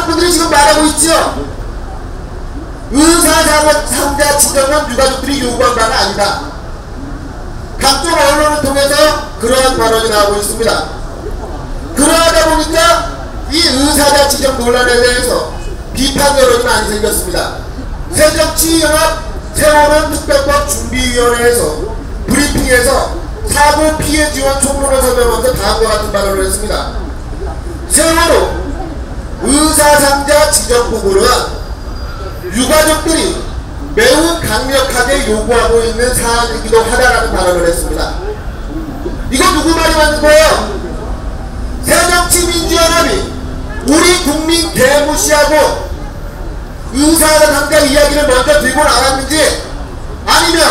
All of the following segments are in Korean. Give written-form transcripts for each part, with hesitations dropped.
여러분들이 지금 말하고 있죠. 의사상자 지정은 유가족들이 요구한 바가 아니다. 각종 언론을 통해서 그러한 발언이 나오고 있습니다. 그러하다 보니까 이 의사자 지정 논란에 대해서 비판 여론이 많이 생겼습니다. 새정치연합 세월호 특별법 준비위원회에서 브리핑에서 사고 피해 지원 총론을 설명하면서 다음과 같은 발언을 했습니다. 세월호 의사상자 지정 부분은 유가족들이 매우 강력하게 요구하고 있는 사안이기도 하다라는 발언을 했습니다. 이거 누구 말이 맞는 거예요? 새정치민주연합이 우리 국민 대무시하고 의사상자 이야기를 먼저 들고 나왔는지 아니면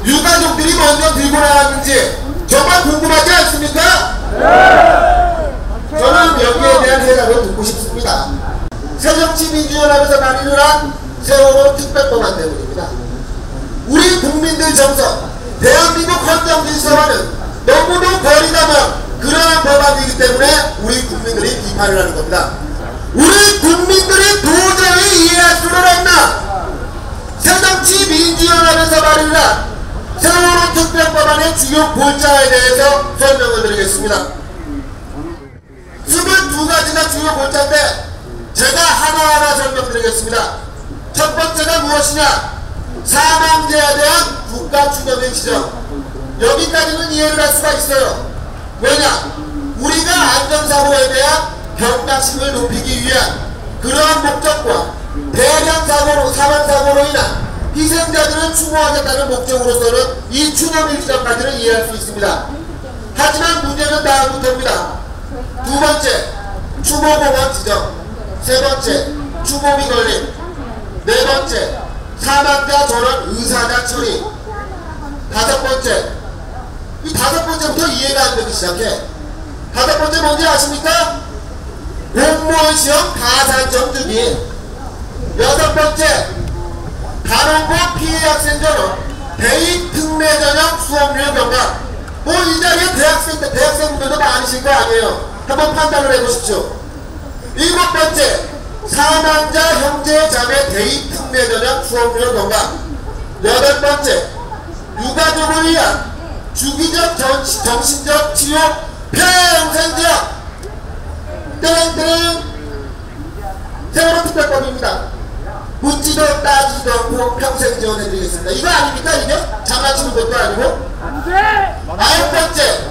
유가족들이 먼저 들고 나왔는지 정말 궁금하지 않습니까? 저는 여기에 대한 해답을 듣고 싶습니다. 새정치민주연합에서 만들어난 세월호 특별법안 때문입니다. 우리 국민들 정서, 대한민국 헌정질서와는 너무도 거리가 먼 그러한 법안이기 때문에 우리 국민들이 비판을 하는 겁니다. 우리 국민들이 도저히 이해할 수는 없나 새정치민주연합에서 발의한 세월호 특별법안의 주요 골자에 대해서 설명을 드리겠습니다. 22가지가 주요 골자인데 제가 하나하나 설명드리겠습니다. 첫 번째가 무엇이냐? 사망자에 대한 국가 추념의 지정. 여기까지는 이해를 할 수가 있어요. 왜냐? 우리가 안전사고에 대한 경각심을 높이기 위한 그러한 목적과 대량 사망사고로 인한 희생자들을 추모하겠다는 목적으로서는 이 추념일 지정까지는 이해할 수 있습니다. 하지만 문제는 다음부터입니다. 두 번째, 추모공원 지정. 세 번째, 추모비 걸림. 네 번째, 사망자 전원 의사자 처리. 다섯 번째, 이 다섯 번째부터 이해가 안 되기 시작해. 다섯 번째 뭔지 아십니까? 공무원 시험 가산점 주기. 여섯 번째, 간호고 피해 학생 전원 대입 특례 전형 수업료 경감. 뭐 이 자리에 대학생분들도 많으신 거 아니에요. 한번 판단을 해보십시오. 일곱 번째, 사망자 형제 자매 대입 특례 전형 수업료 경감. 여덟 번째, 유가족을 위한 주기적 정신적 치료 평생 지원. 땡땡. 세월호 특별법입니다. 묻지도 따지도 않고 평생 지원해드리겠습니다. 이거 아닙니까 이게? 장난치는 것도 아니고. 아홉 번째,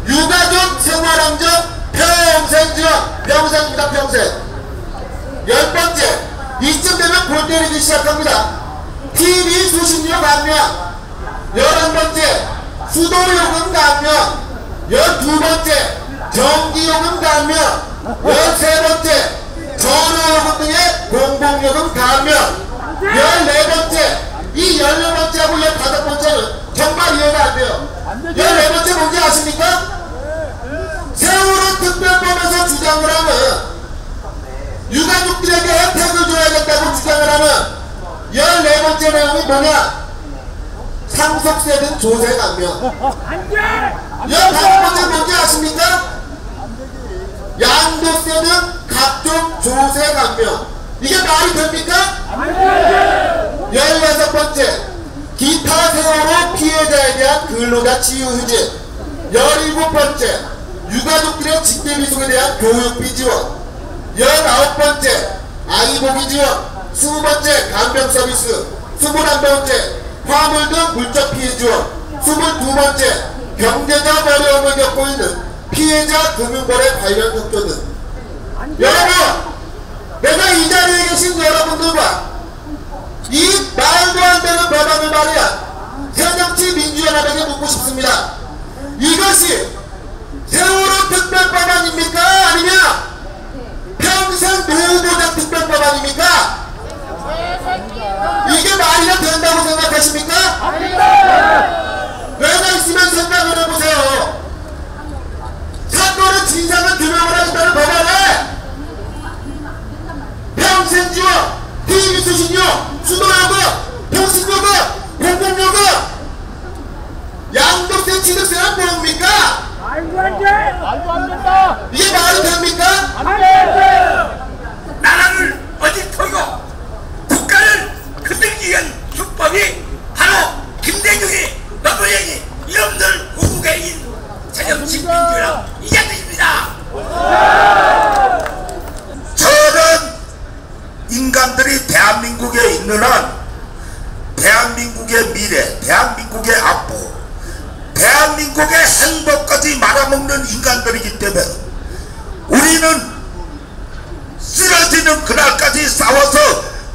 유가족 생활안전 평생 지원. 평생입니다. 평생. 열 번째, 이쯤 되면 골 때리기 시작합니다. TV 수신료 감면. 11번째, 수도요금 감면. 12번째, 전기요금 감면. 13번째, 전화요금 등의 공공요금 감면. 14번째, 이 14번째하고 15번째는 정말 이해가 안 돼요. 14번째 뭔지 아십니까? 세월호 특별법에서 주장을 하는 유가족들에게 혜택을 줘야겠다고 주장을 하는 14번째 내용이 뭐냐? 상속세 등 조세 감면. 15번째 뭔지 아십니까? 양도세 등 각종 조세 감면. 이게 말이 됩니까? 16번째, 기타 세월호 피해자에 대한 근로자 치유 휴직. 17번째, 유가족들의 직계비속에 대한 교육비 지원. 19번째, 아이보기 지원. 20번째, 간병 서비스. 21번째, 화물 등 물적 피해 지원. 22번째, 경제적 어려움을 겪고 있는 피해자 금융거래 관련 협조 등. 여러분, 내가 이 자리에 계신 여러분들과 이 말도 안 되는 법안을 말이야 새정치민주연합에게 묻고 싶습니다. 이것이 세월호 특별법안입니까? 아니면 평생 노후보장 특별법안입니까? 이게 말이나 된다고 생각하십니까? 뇌가 있으면 생각을 해보세요. 사건의 진상을 규명을 하겠다는 법안에 평생 지원, TV 수신료, 수도요금, 통신요금, 공공요금, 양도세, 취득세는 뭡니까? 말도 안 돼! 말도 안 된다! 이게 말이 됩니까? 안 돼! 나라 대한민국에 있는 한 대한민국의 미래, 대한민국의 앞으로, 대한민국의 행복까지 말아먹는 인간들이기 때문에 우리는 쓰러지는 그날까지 싸워서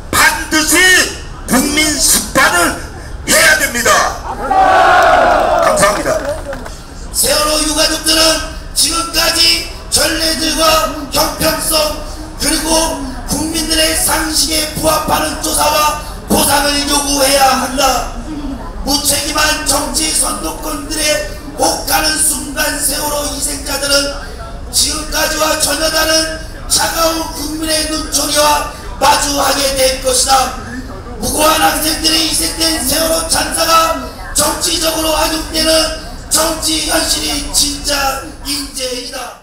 반드시 국민 심판을 해야 됩니다. 감사합니다. 세월호 유가족들은 지금까지 전례들과 형평성 그리고 국민들의 상식에 부합하는 조사와 보상을 요구해야 한다. 무책임한 정치 선동꾼들의 혹하는 순간 세월호 희생자들은 지금까지와 전혀 다른 차가운 국민의 눈초리와 마주하게 될 것이다. 무고한 학생들의 희생된 세월호 찬사가 정치적으로 악용되는 정치 현실이 진짜 인재이다.